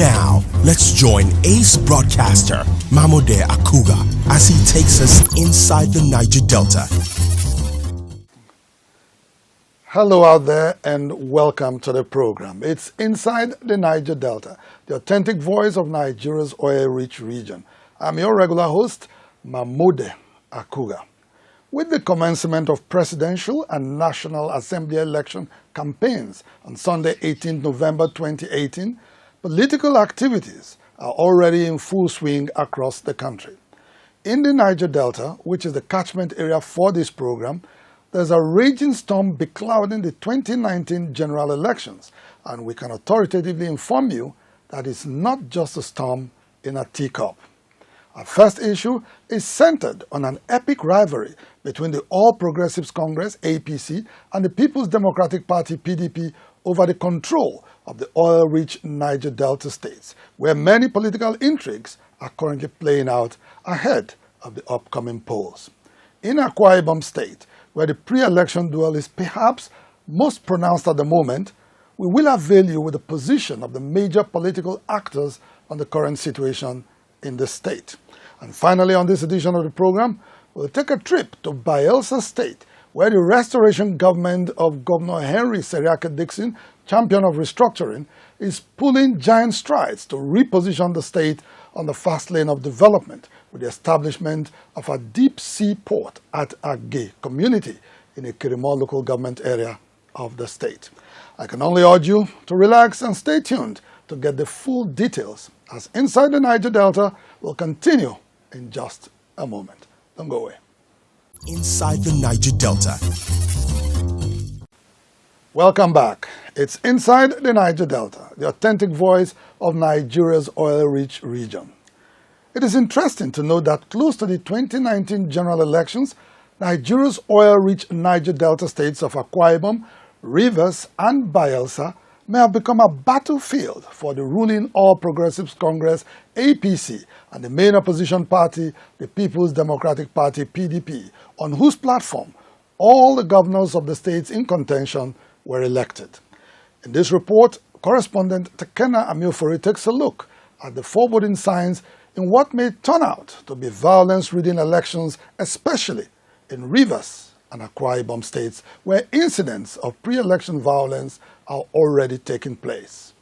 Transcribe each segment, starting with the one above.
Now, let's join ace broadcaster Mamode Akugha as he takes us inside the Niger Delta. Hello out there and welcome to the program. It's Inside the Niger Delta, the authentic voice of Nigeria's oil-rich region. I'm your regular host, Mamode Akugha. With the commencement of presidential and National Assembly election campaigns on Sunday, 18 November 2018, political activities are already in full swing across the country. In the Niger Delta, which is the catchment area for this program, there's a raging storm beclouding the 2019 general elections, and we can authoritatively inform you that it's not just a storm in a teacup. Our first issue is centered on an epic rivalry between the All Progressives Congress, APC, and the People's Democratic Party, PDP, over the control of the oil-rich Niger Delta states, where many political intrigues are currently playing out ahead of the upcoming polls. In Akwa Ibom State, where the pre-election duel is perhaps most pronounced at the moment, we will avail you with the position of the major political actors on the current situation in the state. And finally, on this edition of the program, we'll take a trip to Bayelsa State, where the restoration government of Governor Henry Seriake Dickson, champion of restructuring, is pulling giant strides to reposition the state on the fast lane of development with the establishment of a deep-sea port at Agge community in the Kirimo local government area of the state. I can only urge you to relax and stay tuned to get the full details, as Inside the Niger Delta will continue in just a moment. Don't go away. Inside the Niger Delta. Welcome back. It's Inside the Niger Delta, the authentic voice of Nigeria's oil-rich region. It is interesting to note that close to the 2019 general elections, Nigeria's oil-rich Niger Delta states of Akwa Ibom, Rivers, and Bayelsa may have become a battlefield for the ruling All Progressives Congress, APC, and the main opposition party, the People's Democratic Party, PDP, on whose platform all the governors of the states in contention were elected. In this report, correspondent Tekena Amiofori takes a look at the foreboding signs in what may turn out to be violence-ridden elections, especially in Rivers and Akwa Ibom states, where incidents of pre-election violence are already taking place.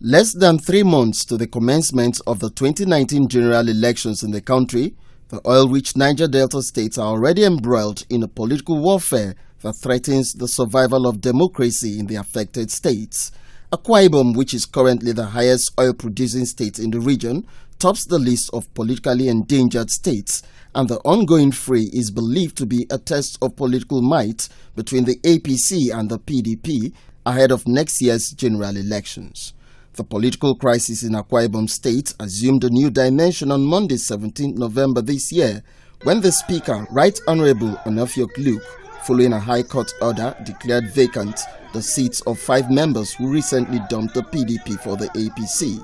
Less than 3 months to the commencement of the 2019 general elections in the country, the oil-rich Niger Delta states are already embroiled in a political warfare that threatens the survival of democracy in the affected states. Akwa Ibom, which is currently the highest oil-producing state in the region, tops the list of politically endangered states, and the ongoing fray is believed to be a test of political might between the APC and the PDP ahead of next year's general elections. The political crisis in Akwa Ibom State assumed a new dimension on Monday, 17 November this year, when the Speaker, Right Honorable Onofiok Luke, following a High Court order, declared vacant the seats of 5 members who recently dumped the PDP for the APC.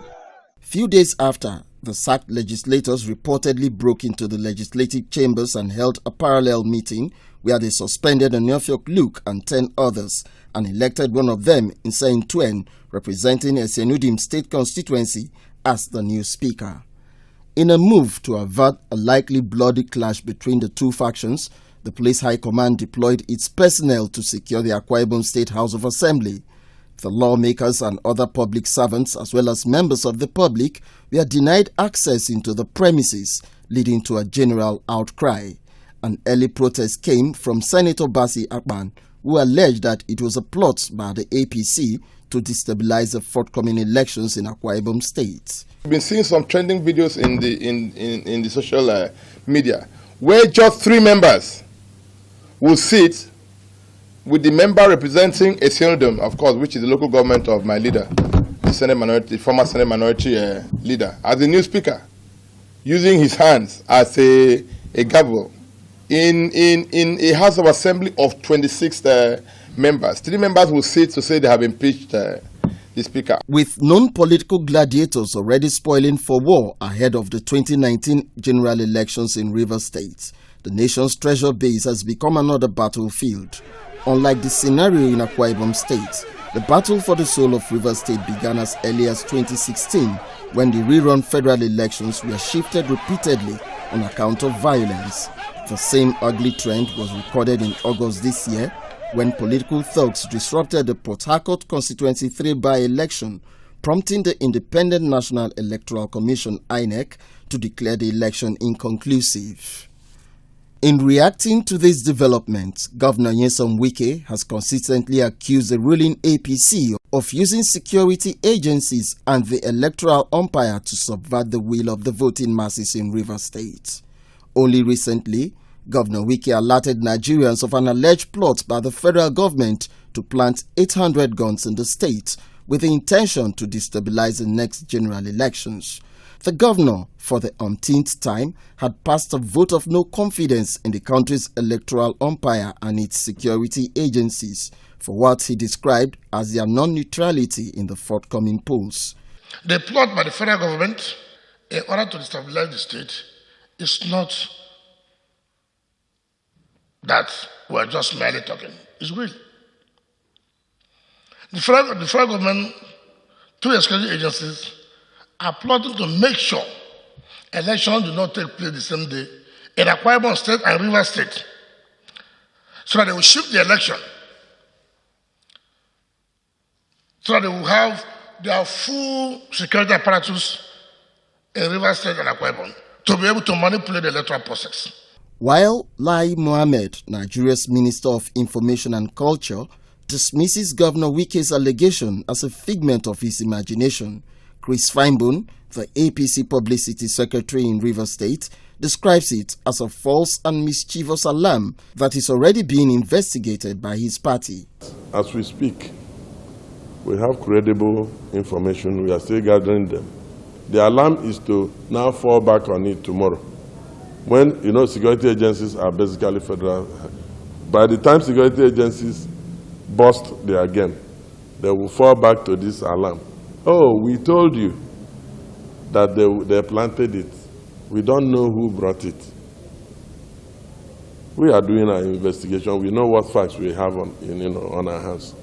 Few days after, the sacked legislators reportedly broke into the legislative chambers and held a parallel meeting where they suspended Onofiok Luke and 10 others and elected one of them, Insain Tuen, representing Esenudim State constituency, as the new speaker. In a move to avert a likely bloody clash between the two factions, the Police High Command deployed its personnel to secure the Akwa Ibom State House of Assembly. The lawmakers and other public servants, as well as members of the public, were denied access into the premises, leading to a general outcry. An early protest came from Senator Basi Akpan, who alleged that it was a plot by the APC to destabilize the forthcoming elections in Akwa Ibom State. We've been seeing some trending videos in the social media where just 3 members will sit with the member representing a Esenudim, of course, which is the local government of my leader, the former Senate minority leader, as the new speaker, using his hands as a gavel in a House of Assembly of 26 members. 3 members will sit to say they have impeached the speaker. With non-political gladiators already spoiling for war ahead of the 2019 general elections in Rivers State, the nation's treasure base has become another battlefield. Unlike the scenario in Akwa Ibom State, The battle for the soul of Rivers State began as early as 2016, when the rerun federal elections were shifted repeatedly on account of violence. The same ugly trend was recorded in August this year, when political thugs disrupted the Port Harcourt Constituency 3 by-election, prompting the Independent National Electoral Commission (INEC) to declare the election inconclusive. In reacting to this development, Governor Nyesom Wike has consistently accused the ruling APC of using security agencies and the electoral umpire to subvert the will of the voting masses in Rivers State. Only recently, Governor Wike alerted Nigerians of an alleged plot by the federal government to plant 800 guns in the state with the intention to destabilize the next general elections. The governor, for the umpteenth time, had passed a vote of no confidence in the country's electoral umpire and its security agencies for what he described as their non-neutrality in the forthcoming polls. The plot by the federal government in order to destabilize the state is not that we're just merely talking. It's real. The federal government, through security agencies, are plotting to make sure elections do not take place the same day in Akwa Ibom State and Rivers State, so that they will shift the election, so that they will have their full security apparatus in Rivers State and Akwa Ibom to be able to manipulate the electoral process. While Lai Mohammed, Nigeria's Minister of Information and Culture, dismisses Governor Wike's allegation as a figment of his imagination, Chris Feinbone, the APC Publicity Secretary in Rivers State, describes it as a false and mischievous alarm that is already being investigated by his party. As we speak, we have credible information. We are still gathering them. The alarm is to now fall back on it tomorrow. When, security agencies are basically federal. By the time security agencies bust their game, they will fall back to this alarm. Oh, we told you that they planted it. We don't know who brought it. We are doing our investigation. We know what facts we have on our hands.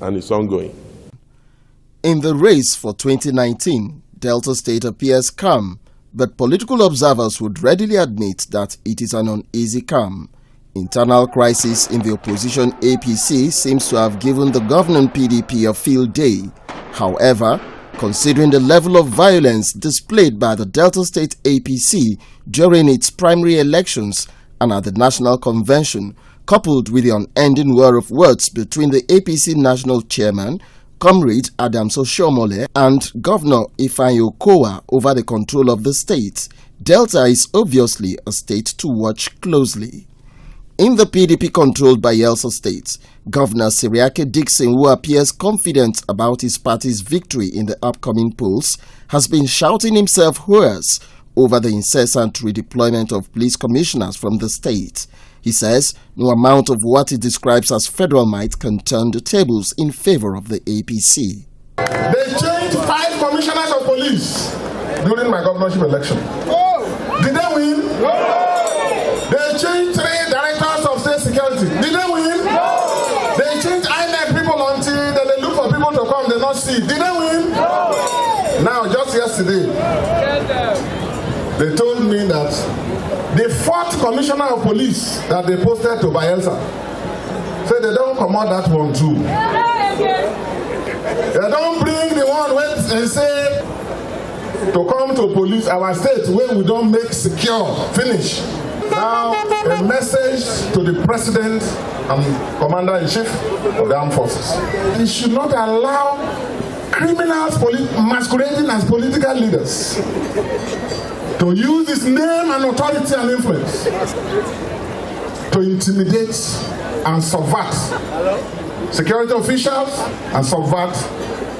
And it's ongoing. In the race for 2019, Delta State appears calm, but political observers would readily admit that it is an uneasy calm. Internal crisis in the opposition APC seems to have given the governing PDP a field day. However, considering the level of violence displayed by the Delta State APC during its primary elections and at the National Convention, coupled with the unending war of words between the APC National Chairman, Comrade Adams Oshomole, and Governor Ifeanyi Okowa over the control of the state, Delta is obviously a state to watch closely. In the PDP-controlled Bayelsa state, Governor Seriake Dickson, who appears confident about his party's victory in the upcoming polls, has been shouting himself hoarse over the incessant redeployment of police commissioners from the state. He says no amount of what he describes as federal might can turn the tables in favor of the APC. They changed 5 commissioners of police during my governorship election. Did they win? They changed 3 directors of state security. Did they win? They changed INEC people until they look for people to come, they not see. Did they win? Now, just yesterday, they told me that the 4th commissioner of police that they posted to Bayelsa said they don't come out that one too. They don't bring the one when they say to come to police our state where we don't make secure. Finish. Now, a message to the President and Commander-in-Chief of the Armed Forces. He should not allow criminals masquerading as political leaders to use his name and authority and influence to intimidate and subvert security officials and subvert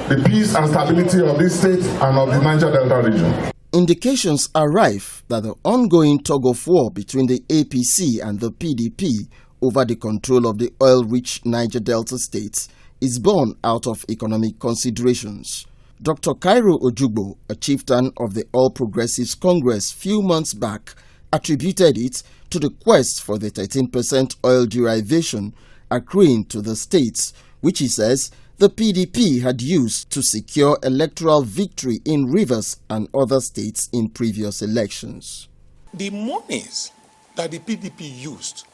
the peace and stability of this state and of the Niger Delta region. Indications are rife that the ongoing tug-of-war between the APC and the PDP over the control of the oil-rich Niger Delta states is born out of economic considerations. Dr. Cairo Ojugbo, a chieftain of the All Progressives Congress few months back, attributed it to the quest for the 13% oil derivation accruing to the states, which he says the PDP had used to secure electoral victory in Rivers and other states in previous elections. The monies that the PDP used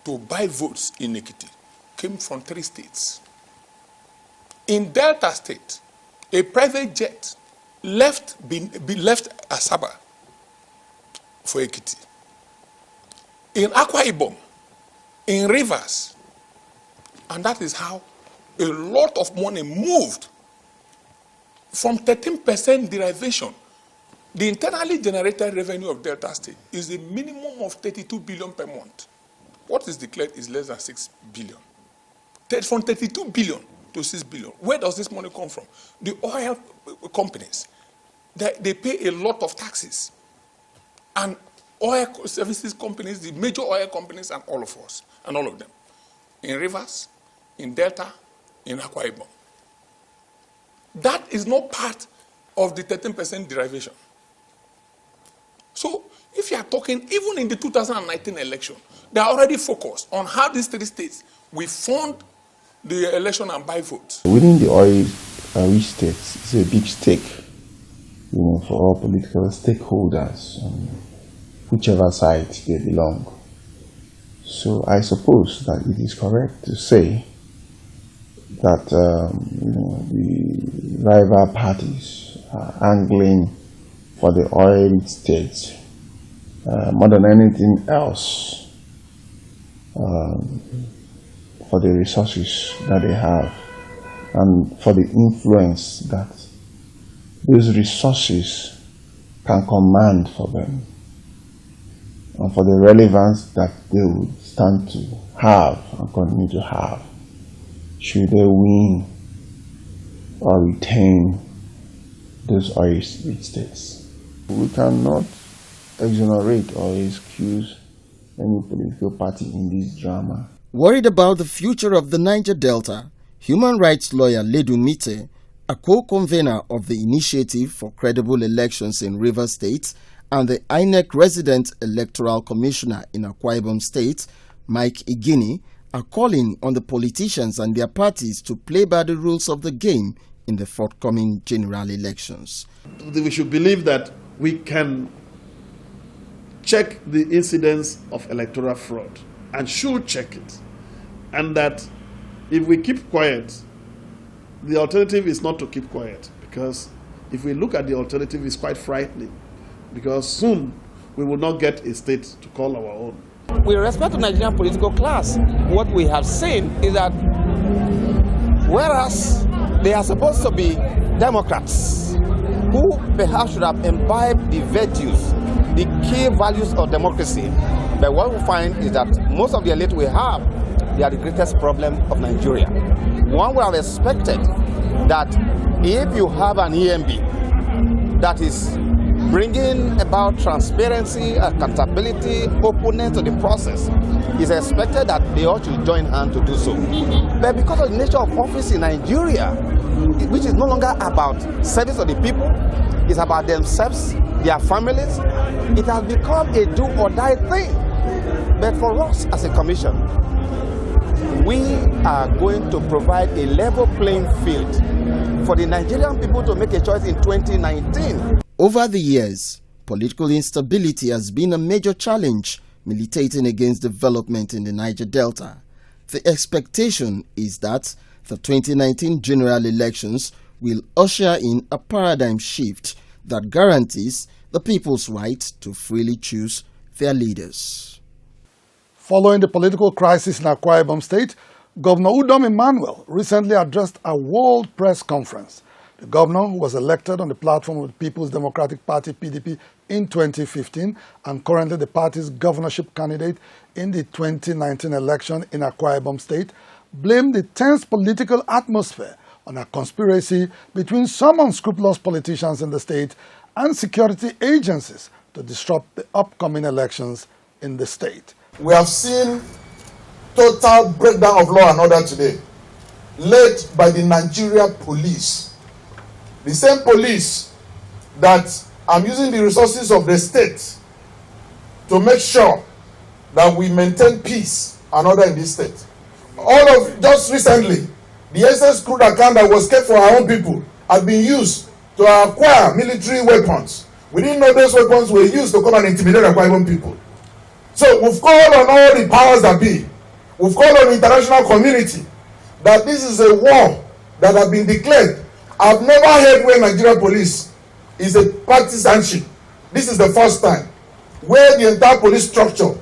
to buy votes in Ekiti came from 3 states. In Delta State, a private jet left Asaba for Ekiti. In Akwa Ibom, in Rivers, and that is how a lot of money moved from 13% derivation. The internally generated revenue of Delta State is a minimum of 32 billion per month. What is declared is less than 6 billion. From 32 billion to 6 billion. Where does this money come from? The oil companies, they pay a lot of taxes. And oil services companies, the major oil companies, and all of us, and all of them. In Rivers, in Delta, in Akwa Ibom. That is not part of the 13% derivation. So, if you are talking, even in the 2019 election, they are already focused on how these 3 states will fund the election and buy votes. Within the oil-rich states, it's a big stake, for all political stakeholders, whichever side they belong. So I suppose that it is correct to say that the rival parties are angling for the oil states more than anything else, for the resources that they have and for the influence that those resources can command for them, and for the relevance that they would stand to have and continue to have should they win or retain those oil states. We cannot exonerate or excuse any political party in this drama. Worried about the future of the Niger Delta, human rights lawyer Ledu Mite, a co-convener of the Initiative for Credible Elections in Rivers State, and the INEC resident electoral commissioner in Akwa Ibom State, Mike Igini, are calling on the politicians and their parties to play by the rules of the game in the forthcoming general elections. We should believe that we can check the incidence of electoral fraud and should check it. And that if we keep quiet, the alternative is not to keep quiet, because if we look at the alternative, it's quite frightening, because soon we will not get a state to call our own. With respect to Nigerian political class, what we have seen is that whereas they are supposed to be Democrats who perhaps should have imbibed the virtues, the key values of democracy, but what we find is that most of the elite we have, they are the greatest problem of Nigeria. One would have expected that if you have an EMB that is bringing about transparency, accountability, openness to the process, it's expected that they ought to join hands to do so. But because of the nature of office in Nigeria, which is no longer about service of the people, it's about themselves, their families, it has become a do or die thing. But for us as a commission, we are going to provide a level playing field for the Nigerian people to make a choice in 2019. Over the years, political instability has been a major challenge militating against development in the Niger Delta. The expectation is that the 2019 general elections will usher in a paradigm shift that guarantees the people's right to freely choose their leaders. Following the political crisis in Akwa Ibom State, Governor Udom Emmanuel recently addressed a world press conference. The governor, who was elected on the platform of the People's Democratic Party (PDP) in 2015 and currently the party's governorship candidate in the 2019 election in Akwa Ibom State, blamed the tense political atmosphere on a conspiracy between some unscrupulous politicians in the state and security agencies to disrupt the upcoming elections in the state. We have seen total breakdown of law and order today, led by the Nigeria police. The same police that are using the resources of the state to make sure that we maintain peace and order in this state. Just recently, The SS crude account that was kept for our own people had been used to acquire military weapons. We didn't know those weapons were used to come and intimidate our own people. So we've called on all the powers that be. We've called on the international community that this is a war that has been declared. I've never heard where Nigerian police is a partisanship. This is the first time where the entire police structure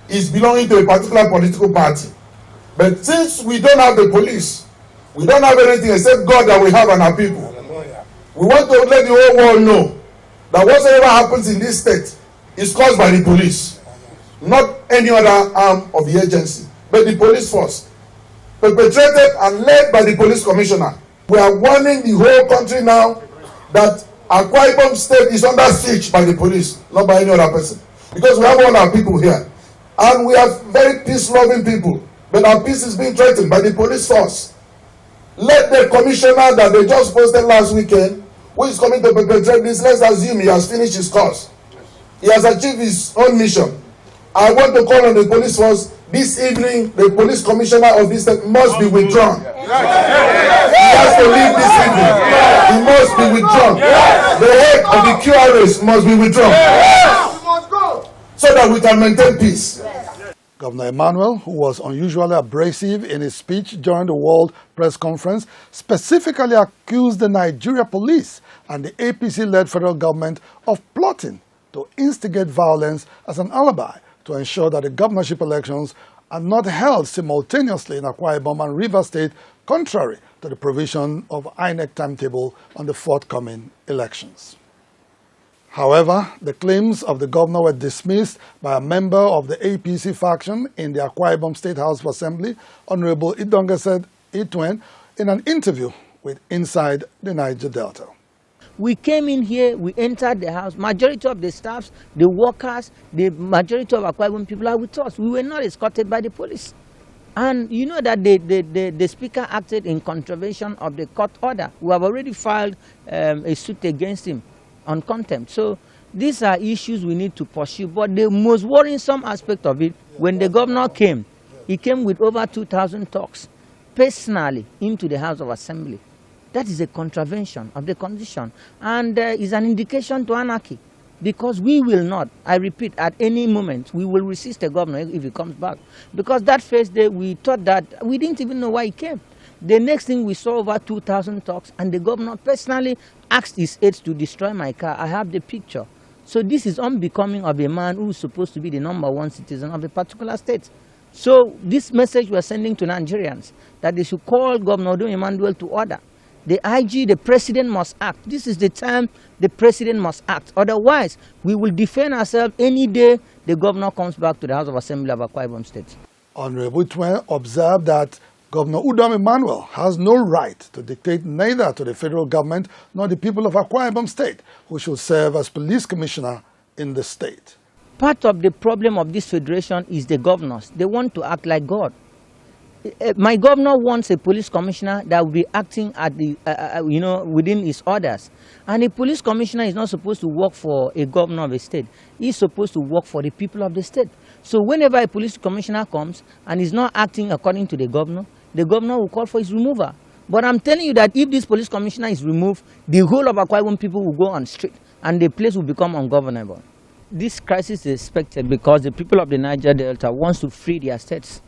is belonging to a particular political party. But since we don't have the police, we don't have anything except God that we have on our people. We want to let the whole world know that whatever happens in this state is caused by the police, not any other arm of the agency, but the police force, perpetrated and led by the police commissioner. We are warning the whole country now that Akwa Ibom State is under siege by the police, not by any other person. Because we have all our people here. And we are very peace-loving people. But our peace is being threatened by the police force. Let the commissioner that they just posted last weekend, who is coming to perpetrate this, let's assume he has finished his course. He has achieved his own mission. I want to call on the police force this evening. The police commissioner of this state must be withdrawn. He has to leave this evening. He must be withdrawn. The head of the QRS must be withdrawn. So that we can maintain peace. Governor Emmanuel, who was unusually abrasive in his speech during the World Press Conference, specifically accused the Nigeria police and the APC-led federal government of plotting to instigate violence as an alibi to ensure that the governorship elections are not held simultaneously in Akwa Ibom and Rivers State, contrary to the provision of INEC timetable on the forthcoming elections. However, the claims of the governor were dismissed by a member of the APC faction in the Akwa Ibom State House of Assembly, Honorable Idongesed Itwen, in an interview with Inside the Niger Delta. We came in here, we entered the house, majority of the staffs, the workers, the majority of Akwa Ibom people are with us. We were not escorted by the police. And you know that the speaker acted in contravention of the court order. We have already filed a suit against him on contempt. So these are issues we need to pursue. But the most worrisome aspect of it, when the governor came, he came with over 2,000 talks personally into the House of Assembly. That is a contravention of the constitution and is an indication to anarchy, because we will not, I repeat, at any moment, we will resist the governor if he comes back. Because that first day we thought that, we didn't even know why he came. The next thing we saw over 2,000 talks, and the governor personally asked his aides to destroy my car. I have the picture. So this is unbecoming of a man who is supposed to be the #1 citizen of a particular state. So this message we are sending to Nigerians, that they should call Governor Emmanuel to order. The IG, the president must act. This is the time the president must act. Otherwise, we will defend ourselves any day the governor comes back to the House of Assembly of Akwa Ibom State. Honorable Itwen observed that Governor Udom Emmanuel has no right to dictate neither to the federal government nor the people of Akwa Ibom State, who should serve as police commissioner in the state. Part of the problem of this federation is the governors. They want to act like God. My governor wants a police commissioner that will be acting at the, within his orders. And a police commissioner is not supposed to work for a governor of a state. He's supposed to work for the people of the state. So whenever a police commissioner comes and is not acting according to the governor will call for his removal. But I'm telling you that if this police commissioner is removed, the whole of Akwa Ibom people will go on street and the place will become ungovernable. This crisis is expected because the people of the Niger Delta wants to free their states.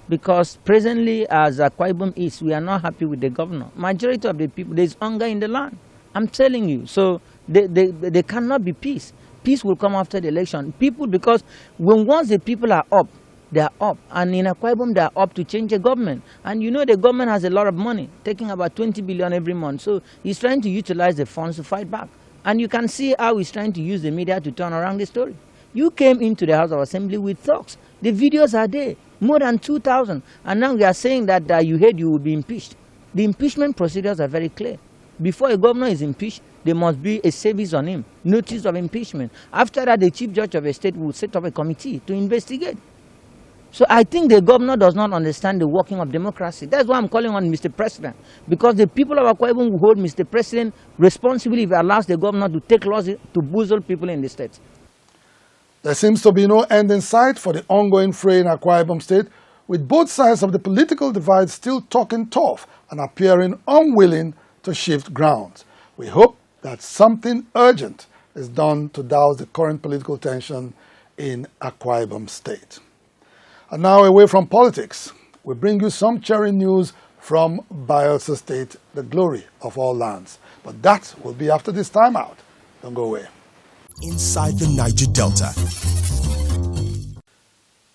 Because presently, as Akwa Ibom is, we are not happy with the governor. Majority of the people, there is hunger in the land. I'm telling you. So there cannot be peace. Peace will come after the election. People, because once the people are up, they are up. And in Akwa Ibom, they are up to change the government. And you know the government has a lot of money, taking about 20 billion every month. So he's trying to utilize the funds to fight back. And you can see how he's trying to use the media to turn around the story. You came into the House of Assembly with talks. The videos are there. More than 2,000. And now we are saying that you heard you will be impeached. The impeachment procedures are very clear. Before a governor is impeached, there must be a service on him, notice of impeachment. After that, the chief judge of a state will set up a committee to investigate. So I think the governor does not understand the working of democracy. That's why I'm calling on Mr. President. Because the people of Akwa Ibom will hold Mr. President responsible if he allows the governor to take laws to boozle people in the state. There seems to be no end in sight for the ongoing fray in Akwa Ibom State, with both sides of the political divide still talking tough and appearing unwilling to shift grounds. We hope that something urgent is done to douse the current political tension in Akwa Ibom State. And now, away from politics, we bring you some cheering news from Bayelsa State, the glory of all lands. But that will be after this time out. Don't go away. Inside the Niger Delta.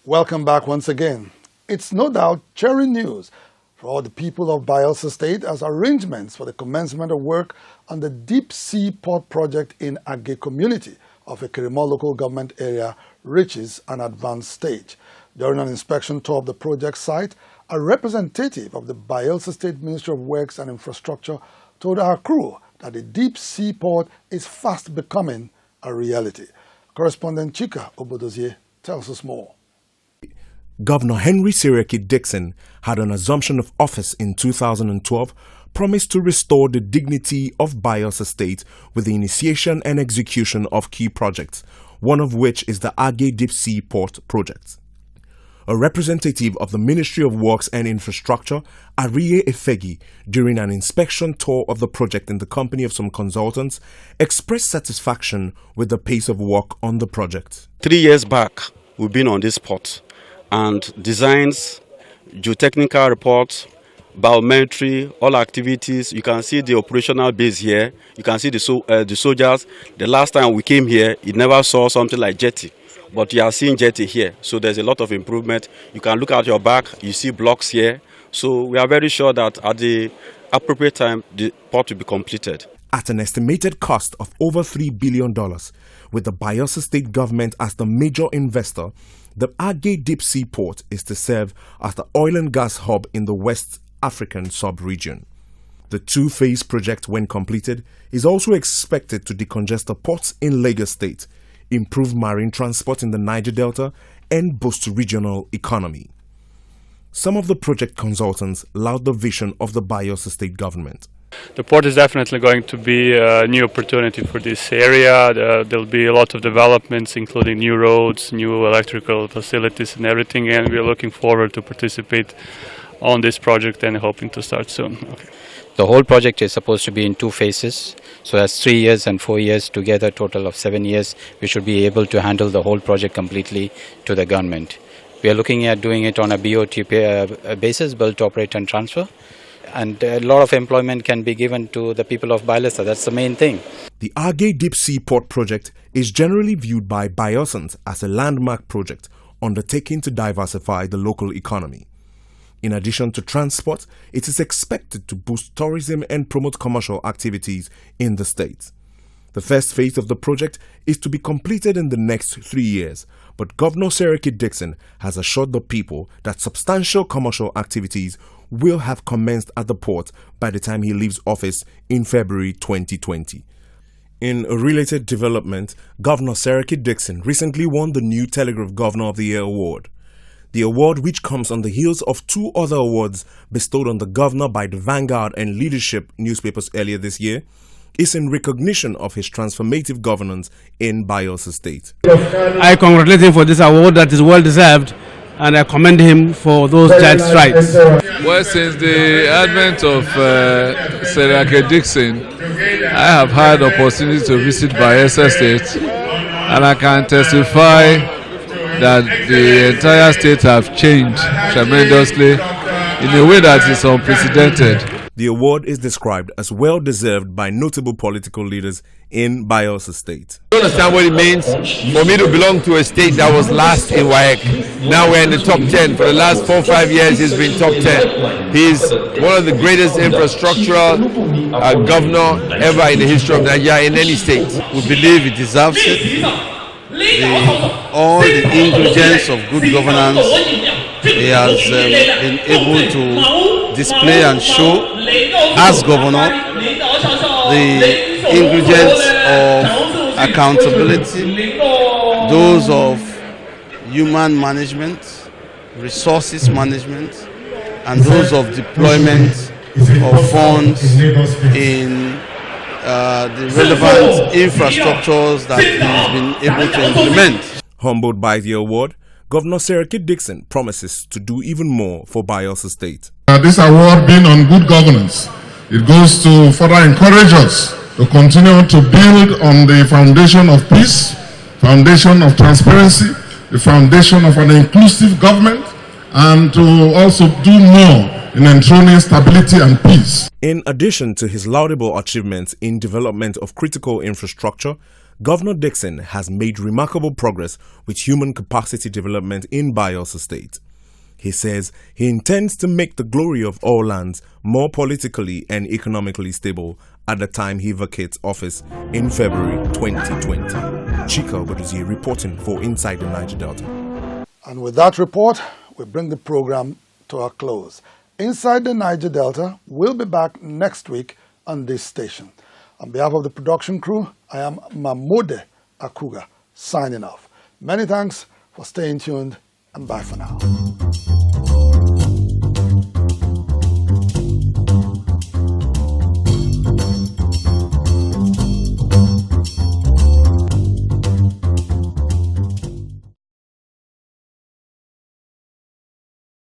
Welcome back once again. It's no doubt cheering news for all the people of Bayelsa State as arrangements for the commencement of work on the deep sea port project in Agge community of a Kirima local government area reaches an advanced stage. During an inspection tour of the project site, a representative of the Bayelsa State Ministry of Works and Infrastructure told our crew that the deep sea port is fast becoming a reality. Correspondent Chika Obodozie tells us more. Governor Henry Seriake Dickson had an assumption of office in 2012 promised to restore the dignity of Bayelsa State with the initiation and execution of key projects, one of which is the Agge Deep Sea Port project. A representative of the Ministry of Works and Infrastructure, Ariye Efegi, during an inspection tour of the project in the company of some consultants, expressed satisfaction with the pace of work on the project. 3 years back, we've been on this port, and designs, geotechnical reports, biometry, all activities. You can see the operational base here. You can see the soldiers. The last time we came here, you never saw something like jetty. But you are seeing jetty here, so there's a lot of improvement. You can look at your back, you see blocks here. So we are very sure that at the appropriate time, the port will be completed. At an estimated cost of over $3 billion, with the Bayelsa State government as the major investor, the Agge Deep Sea Port is to serve as the oil and gas hub in the West African sub-region. The two-phase project, when completed, is also expected to decongest the ports in Lagos State, improve marine transport in the Niger Delta, and boost regional economy. Some of the project consultants laud the vision of the Bayelsa State government. The port is definitely going to be a new opportunity for this area. There'll be a lot of developments, including new roads, new electrical facilities and everything, and we're looking forward to participate on this project and hoping to start soon. Okay. The whole project is supposed to be in 2 phases, so that's 3 years and 4 years together, total of 7 years. We should be able to handle the whole project completely to the government. We are looking at doing it on a BOT basis, build, operate and transfer. And a lot of employment can be given to the people of Bayelsa. That's the main thing. The Agge Deep Sea Port project is generally viewed by Bayelsans as a landmark project undertaken to diversify the local economy. In addition to transport, it is expected to boost tourism and promote commercial activities in the state. The first phase of the project is to be completed in the next 3 years, but Governor Seriake Dickson has assured the people that substantial commercial activities will have commenced at the port by the time he leaves office in February 2020. In a related development, Governor Seriake Dickson recently won the new Telegraph Governor of the Year award. The award, which comes on the heels of 2 other awards bestowed on the governor by the Vanguard and Leadership newspapers earlier this year, is in recognition of his transformative governance in Bayelsa State. I congratulate him for this award that is well deserved, and I commend him for those just rights. Well, since the advent of Seriake Dickson, I have had opportunity to visit Bayelsa State, and I can testify that the entire state have changed tremendously in a way that is unprecedented. The award is described as well-deserved by notable political leaders in Bayelsa State. I understand what it means for me to belong to a state that was last in WAEC. Now we're in the top 10. For the last 4 or 5 years, he's been top 10. He's one of the greatest infrastructural governor ever in the history of Nigeria in any state. We believe he deserves it. All the ingredients of good governance he has been able to display and show as governor. The ingredients of accountability, those of human management, resources management, and those of deployment of funds in the relevant infrastructures that he's been able to implement. Humbled by the award, Governor Seriake Dickson promises to do even more for Bayelsa State. This award being on good governance, it goes to further encourage us to continue to build on the foundation of peace, foundation of transparency, the foundation of an inclusive government, and to also do more in enthroning stability and peace. In addition to his laudable achievements in development of critical infrastructure, Governor Dickson has made remarkable progress with human capacity development in Bayelsa State. He says he intends to make the glory of all lands more politically and economically stable at the time he vacates office in February 2020. Chika Obaduzie reporting for Inside the Niger Delta. And with that report, we bring the program to a close. Inside the Niger Delta will be back next week on this station. On behalf of the production crew, I am Mamode Akugha signing off. Many thanks for staying tuned, and bye for now.